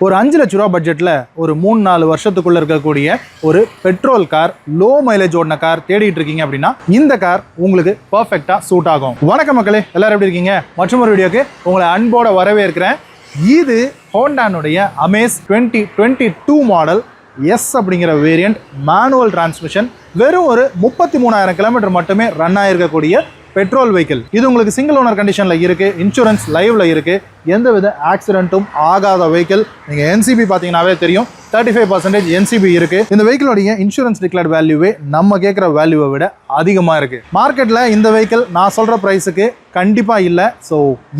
ஒரு 5 லட்ச ரூபா பட்ஜெட்டில் ஒரு 3-4 வருஷத்துக்குள்ள இருக்கக்கூடிய ஒரு பெட்ரோல் கார், லோ மைலேஜ் ஓடின கார் தேடிட்டு இருக்கீங்க அப்படின்னா இந்த கார் உங்களுக்கு பர்ஃபெக்டாக சூட் ஆகும். வணக்கம் மக்களே, எல்லாரும் எப்படி இருக்கீங்க? மற்றும் ஒரு வீடியோக்கு உங்களை அன்போட வரவேற்கிறேன். இது ஹோண்டானுடைய அமேஸ் 2022 மாடல் எஸ் அப்படிங்கிற வேரியண்ட் மேனுவல் டிரான்ஸ்மிஷன். வெறும் ஒரு 33,000 கிலோமீட்டர் மட்டுமே ரன் ஆகிருக்கக்கூடிய பெட்ரோல் வெஹிக்கிள். இது உங்களுக்கு சிங்கிள் ஓனர் கண்டிஷனில் இருக்குது, இன்சூரன்ஸ் லைவ்ல இருக்குது, எந்தவித ஆக்சிடென்ட்டும் ஆகாத வெஹிக்கிள். நீங்கள் என்சிபி பார்த்தீங்கன்னாவே தெரியும், 35% என்சிபி இருக்குது. இந்த வெஹிக்கிளோடைய இன்சூரன்ஸ் டிக்ளேர்ட் வேல்யூவே நம்ம கேட்குற வேல்யூவை விட அதிகமாக இருக்குது. மார்க்கெட்டில் இந்த வெஹிக்கிள் நான் சொல்கிற ப்ரைஸுக்கு கண்டிப்பாக இல்லை. ஸோ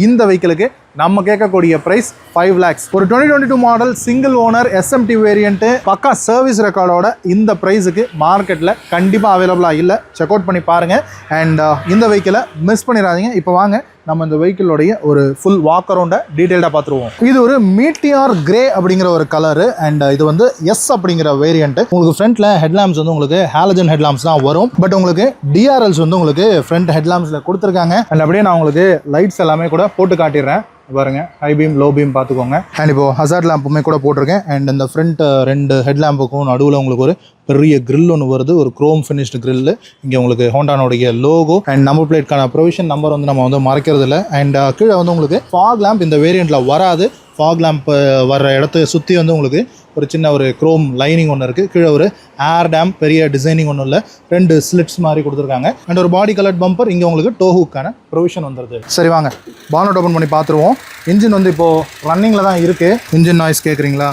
இந்த வெஹிக்கிளுக்கு நம்ம கேட்கக்கூடிய பிரைஸ் 5 lakhs. ஒரு 2022 model single owner SMT variant பக்கா சர்வீஸ் ரெக்கார்டோட இந்த ப்ரைஸுக்கு மார்க்கெட்டில் கண்டிப்பாக அவைலபிளாக இல்லை. செக் அவுட் பண்ணி பாருங்கள். அண்ட் இந்த வெஹிக்கிளை மிஸ் பண்ணிடாதீங்க. இப்போ வாங்க நம்ம இந்த வெஹிக்கிளோடைய ஒரு ஃபுல் வாக் அரவுண்டை டீட்டெயில்டாக பார்த்துருவோம். இது ஒரு மீட்டியார் கிரே அப்படிங்கிற ஒரு கலரு. அண்ட் இது வந்து எஸ் அப்படிங்கிற வேரியண்ட். உங்களுக்கு ஃப்ரண்ட்ல ஹெட்லாம்ப்ஸ் வந்து உங்களுக்கு ஹாலஜன் ஹெட்லாம்ப்ஸ் தான் வரும். பட் உங்களுக்கு டிஆர்எல்ஸ் வந்து உங்களுக்கு ஃப்ரண்ட் ஹெட்லாம்ப்ஸில் கொடுத்துருக்காங்க. அண்ட் அப்படியே நான் உங்களுக்கு லைட்ஸ் எல்லாமே கூட போட்டு காட்டிடுறேன். பாருங்க, ஹை பீம், லோ பீம் பார்த்துக்கோங்க. அண்ட் இப்போ ஹசார்ட் லேம்புமே கூட போட்டிருக்கேன். அண்ட் இந்த ஃப்ரண்ட் 2 ஹெட் லேம்புக்கும் நடுவில் உங்களுக்கு ஒரு பெரிய கிரில் ஒன்று வருது, ஒரு குரோம் ஃபினிஷ்டு கிரில். இங்கே உங்களுக்கு ஹோண்டானுடைய லோகோ அண்ட் நம்பர் பிளேட்கான ப்ரொவிஷன் நம்பர் வந்து நம்ம வந்து மறைக்கிறது இல்லை. அண்ட் கீழே வந்து உங்களுக்கு ஃபாக் லேம்ப் இந்த வேரியண்ட்டில் வராது. ஃபாக் லேம்ப் வர இடத்த சுற்றி வந்து உங்களுக்கு ஒரு சின்ன ஒரு குரோம் லைனிங் ஒன்று இருக்குது. கீழே ஒரு ஏர் டேம், பெரிய டிசைனிங் ஒன்றும் இல்லை, 2 ஸ்லிட்ஸ் மாதிரி கொடுத்துருக்காங்க. அண்ட் ஒரு பாடி கலர்ட் பம்பர். இங்கே உங்களுக்கு டோஹுக்கான ப்ரொவிஷன் வந்துடுது. சரி வாங்க பானட் ஓப்பன் பண்ணி பார்த்துருவோம். இன்ஜின் வந்து இப்போது ரன்னிங்கில் தான் இருக்குது. இன்ஜின் நாய்ஸ் கேட்குறீங்களா?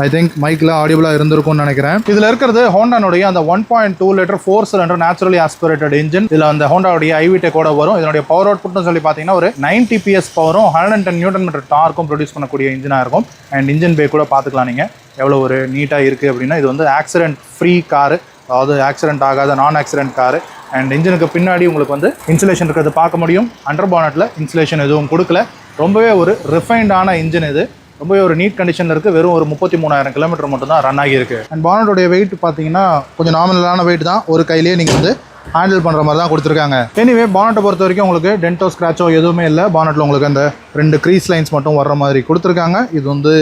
ஐ திங்க் மைக்கில் ஆடியபிளாக இருந்திருக்கும்னு நினைக்கிறேன். இதில் இருக்கிறது ஹோண்டானுடைய அந்த 1.2 litre 4 cylinder naturally aspirated engine. இதில் அந்த ஹோண்டாவுடைய ஐவிடெக்கோட வரும். இதனுடைய பவர் அவுட்புட்னு சொல்லி பார்த்தீங்கன்னா ஒரு 90 PS பவரும் 110 நியூட்டன் மீட்டர் டார்க்கும் ப்ரொடியூஸ் பண்ணக்கூடிய இன்ஜினாக இருக்கும். அண்ட் இன்ஜின் பே கூட பார்த்துக்கலாம் நீங்கள் எவ்வளோ ஒரு நீட்டாக இருக்குது அப்படின்னா. இது வந்து ஆக்சிடென்ட் ஃப்ரீ காரு, அதாவது ஆக்சிடென்ட் ஆகாத நான் ஆக்சிடென்ட் காரு. அண்ட் இன்ஜினுக்கு பின்னாடி உங்களுக்கு வந்து இன்சுலேஷன் இருக்கிறது பார்க்க முடியும். அண்டர் பானட்டில் இன்சுலேஷன் எதுவும் கொடுக்கல. ரொம்பவே ஒரு ரிஃபைண்டான இன்ஜின் இது. ரொம்பவே ஒரு நீட் கண்டிஷனில் இருக்குது. வெறும் ஒரு 33,000 கிலோமீட்டர் மட்டும் தான் ரன் ஆகியிருக்கு. அண்ட் பானட்டோடைய வெயிட் பார்த்தீங்கன்னா கொஞ்சம் நார்மலான வெயிட் தான். ஒரு கையிலேயே நீங்கள் வந்து ஹேண்டில் பண்ணுற மாதிரி தான் கொடுத்துருக்காங்க. எனிவே பானட்டை பொறுத்த வரைக்கும் உங்களுக்கு டென்ட்டோ ஸ்க்ராச்சோ எதுவுமே இல்லை. பானட்டில் உங்களுக்கு அந்த 2 க்ரீஸ் லைன்ஸ் மட்டும் வர்ற மாதிரி கொடுத்துருக்காங்க. இது வந்து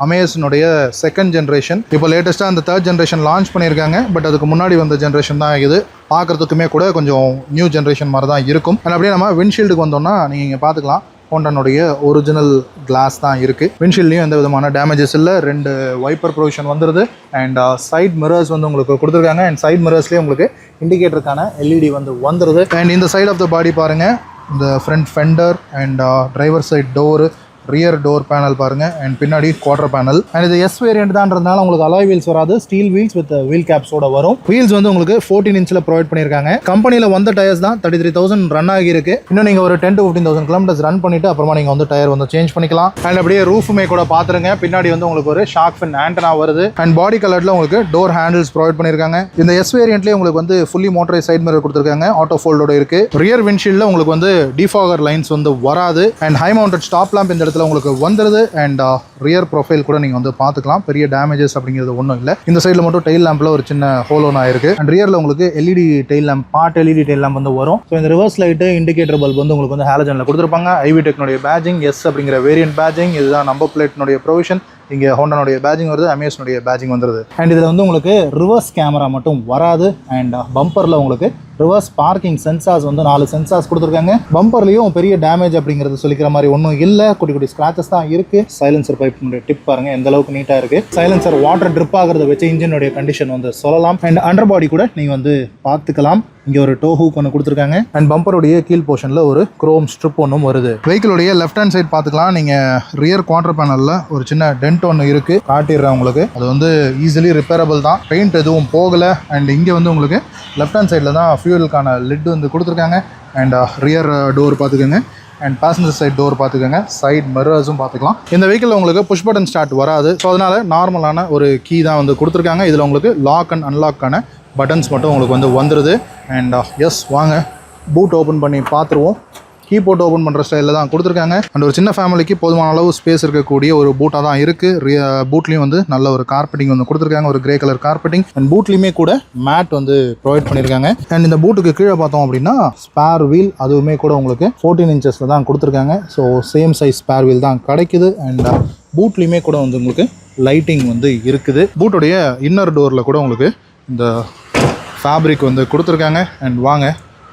அமேஸினுடைய 2nd ஜென்ரேஷன். இப்போ லேட்டஸ்ட்டாக அந்த 3rd ஜென்ரேஷன் லான்ச் பண்ணியிருக்காங்க. பட் அதுக்கு முன்னாடி வந்த ஜென்ரேஷன் தான் இது. பார்க்குறதுக்குமே கூட கொஞ்சம் நியூ ஜென்ரேஷன் மாதிரி தான் இருக்கும். அண்ட் அப்படியே நம்ம விண்ட்ஷீல்டுக்கு வந்தோம்னா நீங்கள் இங்கே பார்த்துக்கலாம், ஹோண்டானுடைய ஒரிஜினல் கிளாஸ் தான் இருக்குது. விண்ட்ஷீல்ட்லையும் எந்த விதமான டேமேஜஸ் இல்லை. 2 வைப்பர் ப்ரொவிஷன் வந்துடுது. அண்ட் சைட் மிரர்ஸ் வந்து உங்களுக்கு கொடுத்துருக்காங்க. அண்ட் சைட் மிரர்ஸ்லேயே உங்களுக்கு இண்டிகேட்டருக்கான எல்இடி வந்து வந்துடுது. அண்ட் இந்த சைட் ஆஃப் த பாடி பாருங்கள், இந்த front fender and driver side door, rear door panel பாருங்கள். அண்ட் பின்னாடி குவார்டர் பேனல். அண்ட் இது எஸ் வேரியண்ட் தான்றதுனால உங்களுக்கு அலாய் வீல்ஸ் வராது, ஸ்டீல் வீல்ஸ் வித் வீல் கேப்ஸோட வரும். வீல்ஸ் வந்து உங்களுக்கு 14 இன்ச்சில் ப்ரொவைட் பண்ணியிருக்காங்க. கம்பெனியில் வந்த டயர்ஸ் தான் 33,000 ரன் ஆகியிருக்கு. இன்னும் நீங்கள் ஒரு 10 to 15,000 கிலோமீட்டர்ஸ் ரன் பண்ணிட்டு அப்புறமா நீங்கள் வந்து டயர் வந்து சேஞ்ச் பண்ணிக்கலாம். அண்ட் அப்படியே ரூஃபுமே கூட பார்த்துருங்க. பின்னாடி வந்து உங்களுக்கு ஒரு ஷார்க் ஃபின் ஆண்டனா வருது. அண்ட் பாடி கலரில் உங்களுக்கு டோர் ஹேண்டில்ஸ் ப்ரொவைட் பண்ணியிருக்காங்க. இந்த எஸ் வேரியண்ட்லேயே உங்களுக்கு வந்து ஃபுல்லி மோட்டரைஸ் சைட் மிரர் கொடுத்துருக்காங்க. ஆட்டோ ஃபோல்டோட இருக்கு. ரியர் விண்ட்ஷீல்டில் உங்களுக்கு வந்து டிஃபாகர் லைன்ஸ் வந்து வராது. And high mounted stop lamp இந்த இடத்துல உங்களுக்கு வந்துடுது. அண்ட் ரியர் ப்ரொஃபைல் கூட நீங்கள் வந்து பார்த்துக்கலாம். பெரிய டேமேஜஸ் அப்படிங்கிறது ஒன்றும் இல்லை. இந்த சைடில் மட்டும் டெயில் லேம்பில் ஒரு சின்ன ஹோல் ஒன்று ஆயிருக்கு. அண்ட் ரியரில் உங்களுக்கு LED tail lamp, part LED tail lamp வந்து வரும். ஸோ இந்த ரிவர்ஸ் லைட்டு, இண்டிகேட்டர் பல்ப் வந்து உங்களுக்கு வந்து ஹாலஜனில் கொடுத்துருப்பாங்க. ஐவிடெக்னுடைய பேஜிங் எஸ் அப்படிங்கிற வேரியன்ட் பேஜிங். இதுதான் நம்பர் பிளேட்னுடைய ப்ரொவிஷன். இங்கே ஹோண்டானுடைய பேஜிங் வருது, அமேஸ்னுடைய பேஜிங் வந்துடுது. அண்ட் இதில் வந்து உங்களுக்கு ரிவர்ஸ் கேமரா மட்டும் வராது. அண்ட் பம்பரில் உங்களுக்கு ரிவர்ஸ் பார்க்கிங் சென்சார்ஸ் வந்து 4 சென்சார்ஸ் கொடுத்துருக்காங்க. பம்பர்லேயும் பெரிய டேமேஜ் அப்படிங்கிறது சொல்லிக்கிற மாதிரி ஒன்றும் இல்லை. குட்டி குட்டி ஸ்க்ராச்சஸ் தான் இருக்குது. சைலன்சர் பைப்புடைய டிப் பாருங்கள் எந்த அளவுக்கு நீட்டாக இருக்குது. சைலன்சர் வாட்டர் ட்ரிப் ஆகிறத வச்சு இன்ஜினுடைய கண்டிஷன் வந்து சொல்லலாம். அண்ட் அண்டர் பாடி கூட நீங்கள் வந்து பார்த்துக்கலாம். இங்கே ஒரு டோ ஹூக் ஒன்று கொடுத்துருக்காங்க. அண்ட் பம்பருடைய கீழ் போர்ஷனில் ஒரு குரோம் ஸ்ட்ரிப் ஒன்றும் வருது. வெஹிக்கிளுடைய லெஃப்ட் ஹேண்ட் சைட் பார்த்துக்கலாம். நீங்கள் ரியர் குவார்டர் பேனலில் ஒரு சின்ன டென்ட் ஒன்று இருக்குது, காட்டிடுறேன் உங்களுக்கு. அது வந்து ஈஸிலி ரிப்பேரபிள் தான், பெயிண்ட் எதுவும் போகலை. அண்ட் இங்கே வந்து உங்களுக்கு லெஃப்ட் ஹேண்ட் சைடில் தான் ஃபியூலுக்கான லிட் வந்து கொடுத்துருக்காங்க. அண்ட் ரியர் டோர் பார்த்துக்கோங்க. அண்ட் பேசஞ்சர் சைட் டோர் பார்த்துக்கோங்க. சைட் மிரர்ஸும் பார்த்துக்கலாம். இந்த வெஹிக்கிளில் உங்களுக்கு புஷ் பட்டன் ஸ்டார்ட் வராது. ஸோ அதனால் நார்மலான ஒரு கீ தான் வந்து கொடுத்துருக்காங்க. இதில் உங்களுக்கு லாக் அண்ட் அன்லாக்கான பட்டன்ஸ் மட்டும் உங்களுக்கு வந்து வந்துடுது. அண்ட் எஸ் வாங்க பூட் ஓப்பன் பண்ணி பார்த்துருவோம். கீ போட்டு ஓப்பன் பண்ணுற ஸ்டைலில் தான் கொடுத்துருக்காங்க. அண்ட் ஒரு சின்ன ஃபேமிலிக்கு போதுமான அளவு ஸ்பேஸ் இருக்கக்கூடிய ஒரு பூட்டாக தான் இருக்குது. பூட்லேயும் வந்து நல்ல ஒரு கார்பெட்டிங் வந்து கொடுத்துருக்காங்க, ஒரு கிரே கலர் கார்பெட்டிங். அண்ட் பூட்லேயுமே கூட மேட் வந்து ப்ரொவைட் பண்ணியிருக்காங்க. அண்ட் இந்த பூட்டுக்கு கீழே பார்த்தோம் அப்படின்னா ஸ்பேர் வீல் அதுவுமே கூட உங்களுக்கு 14 இன்ச்சஸில் தான் கொடுத்துருக்காங்க. So same size spare wheel தான் கிடைக்குது. அண்ட் பூட்லேயுமே கூட வந்து உங்களுக்கு லைட்டிங் வந்து இருக்குது. பூட்டுடைய இன்னர் டோரில் கூட உங்களுக்கு இந்த ஃபேப்ரிக் வந்து கொடுத்துருக்காங்க. அண்ட் வாங்க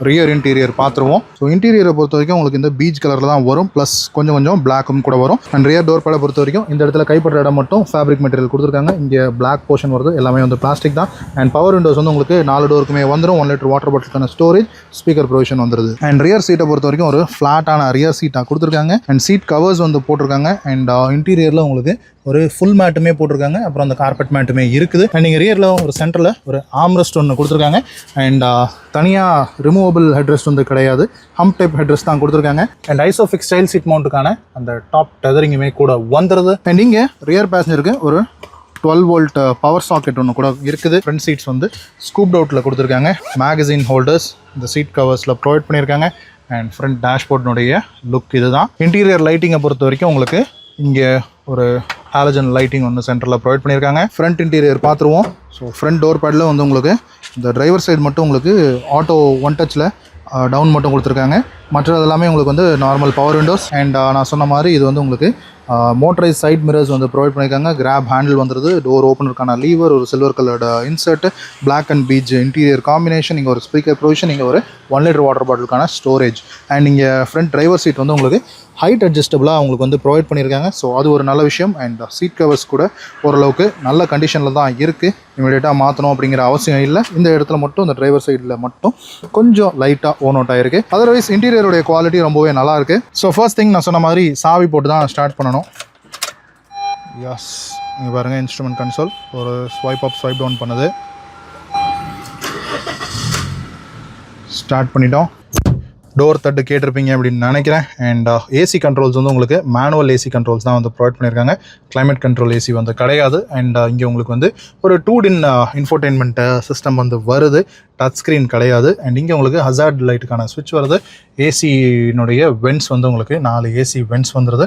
ரியர் இன்டீரியர் பார்த்துருவோம். ஸோ இன்டீரியரை பொறுத்த வரைக்கும் உங்களுக்கு இந்த பீச் கலரில் தான் வரும், ப்ளஸ் கொஞ்சம் பிளாக்கும் கூட வரும். அண்ட் ரியர் டோர் பேடை பொறுத்த வரைக்கும் இந்த இடத்துல கைப்பற்ற இடம் மட்டும் ஃபேப்ரிக் மெட்டீரியல் கொடுத்துருக்காங்க. இங்கே பிளாக் போர்ஷன் வருது, எல்லாமே வந்து பிளாஸ்டிக் தான். அண்ட் பவர் விண்டோஸ் வந்து உங்களுக்கு 4 டோருக்குமே வந்துடும். 1 லிட்டர் வாட்டர் பாட்டிலுக்கான ஸ்டோரேஜ், ஸ்பீக்கர் ப்ரொவிஷன் வந்துருது. அண்ட் ரியர் சீட்டை பொறுத்த வரைக்கும் ஒரு ஃப்ளாட்டான ரியர் சீட்டாக கொடுத்துருக்காங்க. அண்ட் சீட் கவர்ஸ் வந்து போட்டிருக்காங்க. அண்ட் இன்டீரியரில் உங்களுக்கு ஒரு ஃபுல் மேட்டுமே போட்டிருக்காங்க, அப்புறம் அந்த கார்பெட் மேட்டுமே இருக்குது. அண்ட் நீங்கள் ரியரில் ஒரு சென்டரில் ஒரு ஆம்ரெஸ்ட் ஒன்று கொடுத்துருக்காங்க. அண்ட் தனியாக ரிமூவபிள் ஹெட்ரெஸ்ட் வந்து கிடையாது, ஹம்ப் டைப் ஹெட்ரெஸ்ட் தான் கொடுத்துருக்காங்க. அண்ட் ஐசோஃபிக்ஸ் ஸ்டைல் சீட் மவுண்ட்டுக்கான அந்த டாப் டெதரிங்குமே கூட வந்துடுது. அண்ட் இங்கே ரியர் பேசஞ்சருக்கு ஒரு 12 வோல்ட் பவர் சாக்கெட் ஒன்று கூட இருக்குது. ஃப்ரண்ட் சீட்ஸ் வந்து ஸ்கூப்ட் அவுட்டில் கொடுத்துருக்காங்க. மேகசின் ஹோல்டர்ஸ் இந்த சீட் கவர்ஸில் ப்ரொவைட் பண்ணியிருக்காங்க. அண்ட் ஃப்ரண்ட் டேஷ்போர்ட்னுடைய லுக் இதுதான். இன்டீரியர் லைட்டிங்கை பொறுத்த வரைக்கும் உங்களுக்கு இங்கே ஒரு ஹாலஜன் லைட்டிங் ஒன்று சென்டரில் ப்ரொவைட் பண்ணியிருக்காங்க. ஃப்ரண்ட் இன்டீரியர் பார்த்துருவோம். ஸோ ஃப்ரண்ட் டோர் பேடில் வந்து உங்களுக்கு இந்த டிரைவர் சைடு மட்டும் உங்களுக்கு ஆட்டோ 1 டச்சில் டவுன் மட்டும் கொடுத்துருக்காங்க. மற்றது எல்லாமே உங்களுக்கு வந்து நார்மல் பவர் விண்டோஸ். அண்ட் நான் சொன்ன மாதிரி இது வந்து உங்களுக்கு மோட்டரைஸ் சைட் மிரர்ஸ் வந்து ப்ரொவைட் பண்ணியிருக்காங்க. கிராப் ஹேண்டில் வந்துருது, டோர் ஓப்பனருக்கான லீவர், ஒரு silver coloured insert, black and peach interior combination, இங்கே ஒரு ஸ்பீக்கர் ப்ரொவிஷன், இங்கே ஒரு 1 லிட்டர் வாட்டர் பாட்டிலுக்கான ஸ்டோரேஜ். அண்ட் இங்கே ஃப்ரண்ட் டிரைவர் சீட் வந்து உங்களுக்கு ஹைட் அட்ஜஸ்டபுளாக உங்களுக்கு வந்து ப்ரொவைட் பண்ணியிருக்காங்க. ஸோ அது ஒரு நல்ல விஷயம். அண்ட் சீட் கவர்ஸ் கூட ஓரளவுக்கு நல்ல கண்டிஷனில் தான் இருக்குது. இமீடியட்டாக மாற்றணும் அப்படிங்கிற அவசியம் இல்லை. இந்த இடத்துல மட்டும் இந்த டிரைவர் சைடில் மட்டும் கொஞ்சம் லைட்டாக ஓன் அவுட் ஆகிருக்கு. அதர்வைஸ் இன்டீரியருடைய குவாலிட்டி ரொம்பவே நல்லா இருக்குது. ஸோ ஃபர்ஸ்ட் திங் நான் சொன்ன மாதிரி சாவி போட்டு தான் ஸ்டார்ட் பண்ணணும். எஸ், இங்கே பாருங்கள் இன்ஸ்ட்ருமெண்ட் கன்சோல் ஒரு ஸ்வைப் அப் ஸ்வைப் டவுன் பண்ணுது. ஸ்டார்ட் பண்ணிட்டோம். டோர் தட்டு கேட்டிருப்பீங்க அப்படின்னு நினைக்கிறேன். அண்ட் ஏசி கண்ட்ரோல்ஸ் வந்து உங்களுக்கு மேனுவல் ஏசி கண்ட்ரோல்ஸ் தான் வந்து ப்ரொவைட் பண்ணியிருக்காங்க. கிளைமேட் கண்ட்ரோல் ஏசி வந்து கிடையாது. அண்ட் இங்கே உங்களுக்கு வந்து ஒரு 2-in இன்ஃபோடெயின்மெண்ட் சிஸ்டம் வந்து வருது, டச் ஸ்க்ரீன் கிடையாது. அண்ட் இங்கே உங்களுக்கு ஹசார்ட் லைட்டுக்கான ஸ்விட்ச் வருது. ஏசியினுடைய வென்ட்ஸ் வந்து உங்களுக்கு 4 ஏசி வென்ட்ஸ் வந்துடுது.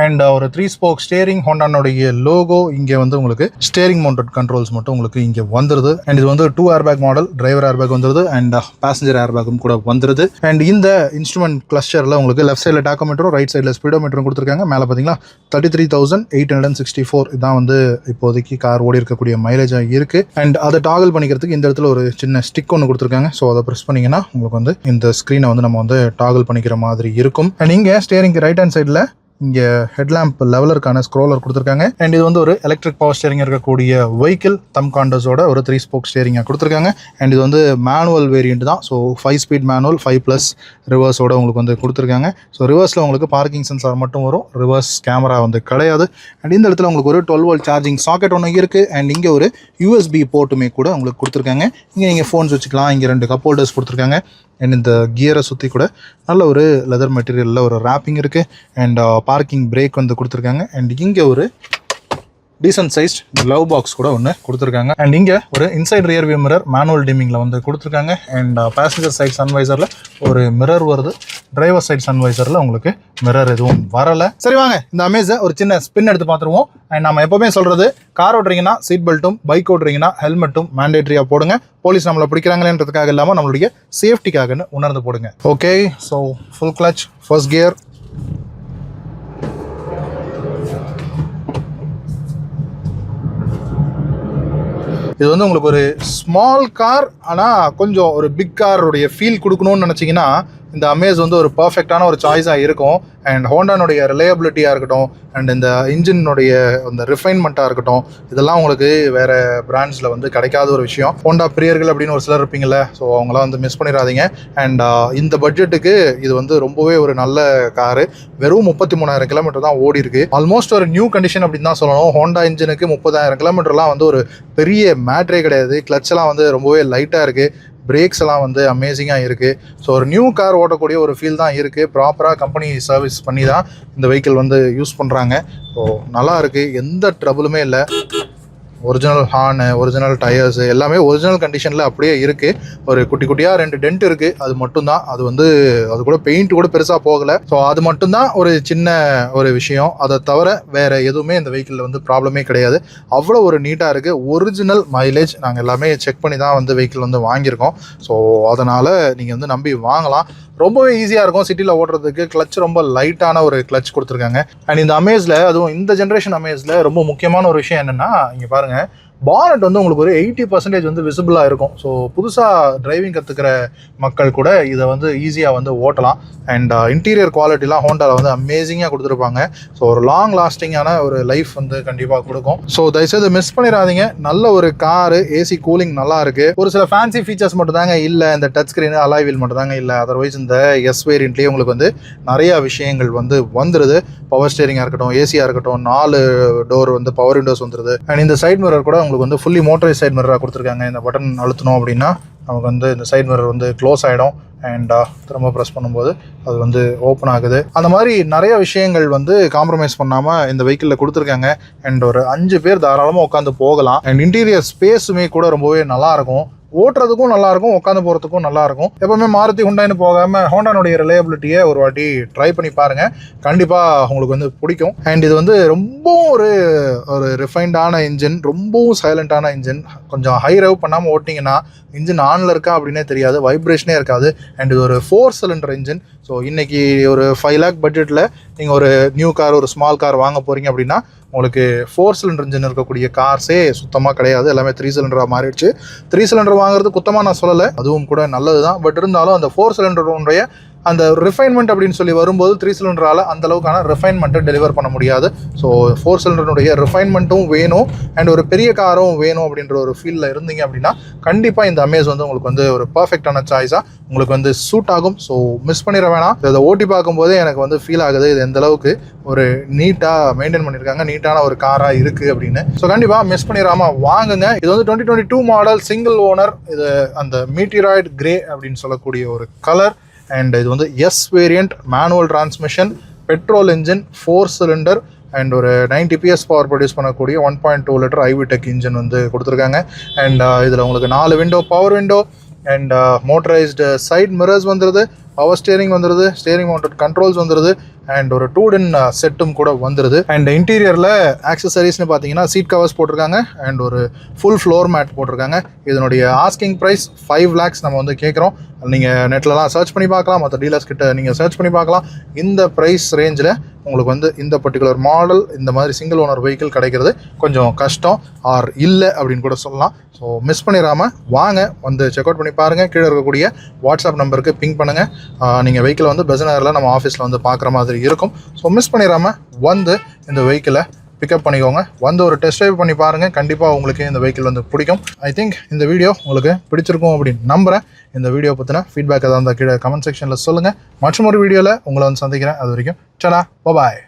அண்ட் ஒரு 3 ஸ்போக் ஸ்டேரிங், ஹோண்டானுடைய லோகோ. இங்கே வந்து உங்களுக்கு ஸ்டேரிங் மவுண்டட் கண்ட்ரோல்ஸ் மட்டும் உங்களுக்கு இங்கே வந்துடுது. அண்ட் இது வந்து 2 ஏர்பேக் மாடல், டிரைவர் ஏர்பேக் வந்துடுது அண்ட் பேசஞ்சர் ஏர்பேக்கும் கூட வந்துடுது. அண்ட் இந்த இன்ஸ்ட்ருமெண்ட் கிளஸ்டரில் உங்களுக்கு லெஃப்ட் சைடில் டாக்கோமீட்டரும் ரைட் சைடில் ஸ்பீடோமீட்டரும் கொடுத்துருக்காங்க. மேலே பார்த்தீங்கன்னா 33,864 இதான் வந்து இப்போதைக்கு கார் ஓடி இருக்கக்கூடிய மைலேஜாக இருக்குது. அண்ட் அதை டாகல் பண்ணிக்கிறதுக்கு இந்த இடத்துல ஒரு சின்ன ஸ்டிக் ஒன்று கொடுத்துருக்காங்க. ஸோ அதை ப்ரெஸ் பண்ணிங்கன்னா உங்களுக்கு வந்து இந்த ஸ்க்ரீனை வந்து நம்ம வந்து டாகல் பண்ணிக்கிற மாதிரி இருக்கும். அண்ட் இங்கே ஸ்டேரிங் ரைட் ஹேண்ட் சைடில் இங்கே ஹெட்லாம்ப் லெவலருக்கான ஸ்க்ரோலர் கொடுத்துருக்காங்க. அண்ட் இது வந்து ஒரு எலக்ட்ரிக் பவர் ஸ்டேரிங் இருக்கக்கூடிய வெஹிக்கிள் தம் காண்டர்ஸோட ஒரு 3 ஸ்போக் ஸ்டேரிங்காக கொடுத்துருக்காங்க. அண்ட் இது வந்து மேனுவல் வேரியண்ட் தான். ஸோ 5 ஸ்பீட் மேனுவல், 5+ ரிவர்ஸோட உங்களுக்கு வந்து கொடுத்துருக்காங்க. ஸோ ரிவர்ஸில் உங்களுக்கு பார்க்கிங் சென்சார் மட்டும் வரும், ரிவர்ஸ் கேமரா வந்து கிடையாது. அண்ட் இந்த இடத்துல உங்களுக்கு ஒரு 12 வோல்ட் சார்ஜிங் சாக்கெட் ஒன்று இருக்குது. அண்ட் இங்கே ஒரு USB போர்ட்டுமே கூட உங்களுக்கு கொடுத்துருக்காங்க. இங்கே நீங்கள் ஃபோன்ஸ் வச்சுக்கலாம். இங்கே 2 கப் ஹோல்டர்ஸ் கொடுத்துருக்காங்க. அண்ட் இந்த கியரை சுற்றி கூட நல்ல ஒரு லெதர் மெட்டீரியலில் ஒரு ரேப்பிங் இருக்குது. அண்ட் பார்க்கிங் பிரேக் வந்து கொடுத்துருக்காங்க. அண்ட் இங்கே ஒரு டீசன்ட் சைஸ்ட் க்ளவ் பாக்ஸ் கூட ஒன்று கொடுத்துருக்காங்க. அண்ட் இங்கே ஒரு inside rear view mirror manual டிமிங்கில் வந்து கொடுத்துருக்காங்க. அண்ட் பேசஞ்சர் சைட் சன்வைசரில் ஒரு மிரர் வருது. டிரைவர் சைட் சன்வைசரில் உங்களுக்கு மிரர் எதுவும் வரலை. சரி வாங்க இந்த அமேஸை ஒரு சின்ன ஸ்பின் எடுத்து பார்த்துருவோம். அண்ட் நம்ம எப்போவுமே சொல்கிறது, கார் ஓட்டுறீங்கன்னா சீட் பெல்ட்டும், பைக் ஓட்டுறீங்கன்னா ஹெல்மெட்டும் மேண்டேட்ரியாக போடுங்க. போலீஸ் நம்மளை பிடிக்கிறாங்களேன்றதுக்காக இல்லாமல் நம்மளுடைய சேஃப்டிக்காகன்னு உணர்ந்து போடுங்க. Okay, so full clutch, first gear. இது வந்து உங்களுக்கு ஒரு ஸ்மால் கார், ஆனால் கொஞ்சம் ஒரு பிக் காரோடைய ஃபீல் கொடுக்கணும்னு நினச்சிங்கன்னா இந்த அமேஸ் வந்து ஒரு பர்ஃபெக்டான ஒரு சாய்ஸாக இருக்கும். அண்ட் ஹோண்டானுடைய ரிலையபிலிட்டியாக இருக்கட்டும், அண்ட் இந்த இன்ஜினுடைய அந்த ரிஃபைன்மெண்ட்டாக இருக்கட்டும், இதெல்லாம் உங்களுக்கு வேறு பிராண்ட்ஸில் வந்து கிடைக்காத ஒரு விஷயம். ஹோண்டா பிரியர்கள் அப்படின்னு ஒரு சிலர் இருப்பீங்கள்ல, ஸோ அவங்களாம் வந்து மிஸ் பண்ணிடாதீங்க. அண்ட் இந்த பட்ஜெட்டுக்கு இது வந்து ரொம்பவே ஒரு நல்ல காரு. வெறும் 33,000 கிலோமீட்டர் தான் ஓடி இருக்கு. ஆல்மோஸ்ட் ஒரு நியூ கண்டிஷன் அப்படின்னு தான் சொல்லணும். ஹோண்டா இன்ஜினுக்கு 30,000 கிலோமீட்டர்லாம் வந்து ஒரு பெரிய மேட்ரே கிடையாது. கிளச்செல்லாம் வந்து ரொம்பவே லைட்டாக இருக்குது. பிரேக்ஸ் எல்லாம் வந்து அமேசிங்காக இருக்குது. ஸோ ஒரு நியூ கார் ஓட்டக்கூடிய ஒரு ஃபீல் தான் இருக்குது. ப்ராப்பராக கம்பெனி சர்வீஸ் பண்ணி தான் இந்த வெஹிக்கிள் வந்து யூஸ் பண்ணுறாங்க. ஸோ நல்லா இருக்குது, எந்த ட்ரபுளுமே இல்லை. ஒரிஜினல் ஹார்னு, ஒரிஜினல் டயர்ஸு எல்லாமே ஒரிஜினல் கண்டிஷனில் அப்படியே இருக்குது. ஒரு குட்டி குட்டியாக 2 டென்ட் இருக்குது, அது மட்டும்தான். அது கூட பெயிண்ட் கூட பெருசாக போகலை. ஸோ அது மட்டும்தான் ஒரு சின்ன ஒரு விஷயம். அதை தவிர வேறு எதுவுமே இந்த வெஹிக்கிளில் வந்து ப்ராப்ளமே கிடையாது. அவ்வளோ ஒரு நீட்டாக இருக்குது. ஒரிஜினல் மைலேஜ் நாங்கள் எல்லாமே செக் பண்ணி தான் வந்து வெஹிக்கிள் வந்து வாங்கியிருக்கோம். ஸோ அதனால் நீங்கள் வந்து நம்பி வாங்கலாம். ரொம்பவே ஈஸியாக இருக்கும் சிட்டியில் ஓட்டுறதுக்கு. கிளச் ரொம்ப லைட்டான ஒரு கிளச் கொடுத்துருக்காங்க. அண்ட் இந்த அமேஸில், அதுவும் இந்த ஜென்ரேஷன் அமேஸில் ரொம்ப முக்கியமான ஒரு விஷயம் என்னென்னா, இங்கே பாருங்கள், பானட் வந்து உங்களுக்கு ஒரு 80% வந்து விசிபிளாக இருக்கும். ஸோ புதுசாக டிரைவிங் கற்றுக்கிற மக்கள் கூட இதை வந்து ஈஸியாக வந்து ஓட்டலாம். அண்ட் இன்டீரியர் குவாலிட்டிலாம் ஹோண்டாவில் வந்து அமேசிங்காக கொடுத்துருப்பாங்க. ஸோ ஒரு லாங் லாஸ்டிங்கான ஒரு லைஃப் வந்து கண்டிப்பாக கொடுக்கும். ஸோ தயவுசெய்து மிஸ் பண்ணிடாதீங்க. நல்ல ஒரு காரு, ஏசி கூலிங் நல்லா இருக்குது. ஒரு சில ஃபேன்சி ஃபீச்சர்ஸ் மட்டும் தாங்க இல்லை, இந்த டச் ஸ்க்ரீனு, அலாய் வீல் மட்டும் தாங்க இல்லை. அதர்வைஸ் இந்த எஸ் வேரியண்ட்லேயே உங்களுக்கு வந்து நிறையா விஷயங்கள் வந்து வந்துடுது. பவர் ஸ்டேரிங்காக இருக்கட்டும், ஏசியாக இருக்கட்டும், 4 டோர் வந்து பவர் விண்டோஸ் வந்துடுது. அண்ட் இந்த சைட் மிரர் கூட உங்களுக்கு வந்து ஃபுல்லி மோட்டரைஸ் சைட் மிரராக கொடுத்துருக்காங்க. இந்த பட்டன் அழுத்தணும் அப்படின்னா நமக்கு வந்து இந்த சைட் மிரர் வந்து க்ளோஸ் ஆகிடும். அண்ட் திரும்ப ப்ரெஸ் பண்ணும்போது அது வந்து ஓப்பன் ஆகுது. அந்த மாதிரி நிறைய விஷயங்கள் வந்து காம்ப்ரமைஸ் பண்ணாமல் இந்த வெஹிக்கிளில் கொடுத்துருக்காங்க. அண்ட் ஒரு 5 பேர் தாராளமாக உட்காந்து போகலாம். அண்ட் இன்டீரியர் ஸ்பேஸுமே கூட ரொம்பவே நல்லாயிருக்கும். ஓட்டுறதுக்கும் நல்லாயிருக்கும், உட்காந்து போகிறதுக்கும் நல்லாயிருக்கும். எப்போவுமே மாருதி ஹுண்டாய்னு போகாமல் ஹோண்டானுடைய ரிலையபிலிட்டியை ஒரு வாட்டி ட்ரை பண்ணி பாருங்கள். கண்டிப்பாக உங்களுக்கு வந்து பிடிக்கும். அண்ட் இது வந்து ரொம்பவும் ஒரு ரிஃபைண்டான இன்ஜின், ரொம்பவும் சைலண்ட்டான இன்ஜின். கொஞ்சம் ஹை ரவ் பண்ணாமல் ஓட்டிங்கன்னா இன்ஜின் ஆனில் இருக்கா அப்படின்னே தெரியாது, வைப்ரேஷனே இருக்காது. அண்ட் இது ஒரு 4 சிலிண்டர் இன்ஜின். ஸோ இன்றைக்கி ஒரு 5 lakh பட்ஜெட்டில் நீங்கள் ஒரு நியூ கார், ஒரு ஸ்மால் கார் வாங்க போகிறீங்க அப்படின்னா உங்களுக்கு 4 சிலிண்டர் இன்ஜின் இருக்கக்கூடிய கார்ஸே சுத்தமாக கிடையாது. எல்லாமே 3 சிலிண்டராக மாறிடுச்சு. 3 சிலிண்டர் வாங்குறது குத்தமாக நான் சொல்லலை, அதுவும் கூட நல்லது தான். பட் இருந்தாலும் அந்த 4 சிலிண்டருடைய அந்த ரிஃபைன்மெண்ட் அப்படின்னு சொல்லி வரும்போது 3 சிலிண்டரால் அந்தளவுக்கான ரிஃபைன்மெண்ட்டை டெலிவர் பண்ண முடியாது. ஸோ 4 சிலிண்டருடைய ரிஃபைன்மெண்ட்டும் வேணும் அண்ட் ஒரு பெரிய காரும் வேணும் அப்படின்ற ஒரு ஃபீல்டில் இருந்தீங்க அப்படின்னா கண்டிப்பாக இந்த அமேஸ் வந்து உங்களுக்கு வந்து ஒரு பர்ஃபெக்டான சாய்ஸாக உங்களுக்கு வந்து சூட் ஆகும். ஸோ மிஸ் பண்ணிட வேணாம். இதை ஓட்டி பார்க்கும்போதே எனக்கு வந்து ஃபீல் ஆகுது இது எந்த அளவுக்கு ஒரு நீட்டாக மெயின்டைன் பண்ணியிருக்காங்க, நீட்டான ஒரு காராக இருக்குது அப்படின்னு. ஸோ கண்டிப்பாக மிஸ் பண்ணிடாமல் வாங்குங்க. இது வந்து 2022 மாடல், சிங்கிள் ஓனர். இது அந்த மீட்டிராய்டு கிரே அப்படின்னு சொல்லக்கூடிய ஒரு கலர். அண்ட் இது வந்து S variant, manual transmission, petrol engine, 4 cylinder and ஒரு 90 PS பவர் ப்ரொடியூஸ் பண்ணக்கூடிய 1.2 லிட்டர் ஐவிடெக் இன்ஜின் வந்து கொடுத்துருக்காங்க. அண்ட் இதில் உங்களுக்கு 4 window, power window and motorised side mirrors வந்துடுது, பவர் ஸ்டேரிங் வந்துடுது, ஸ்டேரிங் மவுண்டட் கண்ட்ரோல்ஸ் வந்துடுது அண்ட் ஒரு 2-in செட்டும் கூட வந்துடுது. அண்ட் இன்டீரியரில் ஆக்சசரிஸ்னு பார்த்தீங்கன்னா சீட் கவர்ஸ் போட்டிருக்காங்க அண்ட் ஒரு ஃபுல் ஃப்ளோர் மேட் போட்டிருக்காங்க. இதனுடைய ஆஸ்கிங் ப்ரைஸ் 5 lakhs நம்ம வந்து கேட்குறோம். நீங்கள் நெட்லலாம் சர்ச் பண்ணி பார்க்கலாம், மற்ற டீலர்ஸ் கிட்ட நீங்கள் சர்ச் பண்ணி பார்க்கலாம். இந்த ப்ரைஸ் ரேஞ்சில் உங்களுக்கு வந்து இந்த பர்டிகுலர் மாடல், இந்த மாதிரி சிங்கிள் ஓனர் வெஹிக்கிள் கிடைக்கிறது கொஞ்சம் கஷ்டம் ஆர் இல்லை அப்படின்னு கூட சொல்லலாம். ஸோ மிஸ் பண்ணிடாமல் வாங்க, வந்து செக் அவுட் பண்ணி பாருங்கள். கீழே இருக்கக்கூடிய வாட்ஸ்அப் நம்பருக்கு பிங் பண்ணுங்கள். நீங்கள் வெஹிக்கிளை வந்து பெசனரில் நம்ம ஆஃபீஸில் வந்து பார்க்குற மாதிரி இருக்கும். ஸோ மிஸ் பண்ணிடாமல் வந்து இந்த வெஹிக்கிளை பிக்கப் பண்ணிக்கோங்க. வந்து ஒரு டெஸ்ட் ட்ரைவ் பண்ணி பாருங்கள். கண்டிப்பாக உங்களுக்கு இந்த வெஹிக்கிள் வந்து பிடிக்கும். ஐ திங்க் இந்த வீடியோ உங்களுக்கு பிடிச்சிருக்கும் அப்படின்னு நம்புகிறேன். இந்த வீடியோ பற்றின ஃபீட்பேக் எதாவது இருந்தால் கீழே கமெண்ட் செக்ஷனில் சொல்லுங்கள். மற்றும் ஒரு வீடியோவில் உங்களை வந்து சந்திக்கிறேன். அது வரைக்கும் சடா, பாய்.